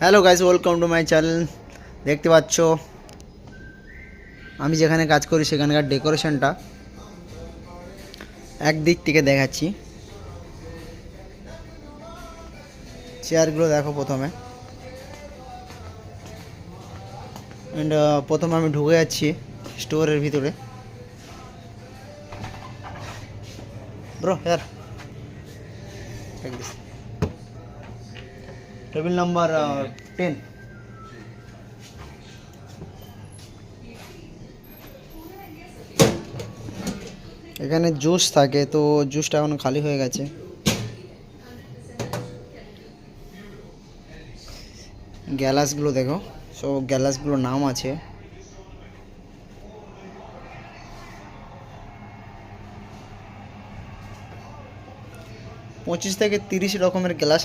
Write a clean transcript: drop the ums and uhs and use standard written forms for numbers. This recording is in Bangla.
Hello guys, welcome to my channel. দেখতে পাচ্ছ আমি যেখানে কাজ করি সেখানকার ডেকোরেশনটা একদিক থেকে দেখাচ্ছি। চেয়ারগুলো দেখো প্রথমে। অ্যান্ড প্রথমে আমি ঢুকে যাচ্ছি স্টোরের ভিতরে। Bro here table number 10। এখানে জুস থাকে, তো জুসটা এখন খালি হয়ে গেছে। গ্যালাসগুলো দেখো, সব গ্যালাসগুলোর নাম আছে। পঁচিশ থেকে 30 রকমের গ্লাস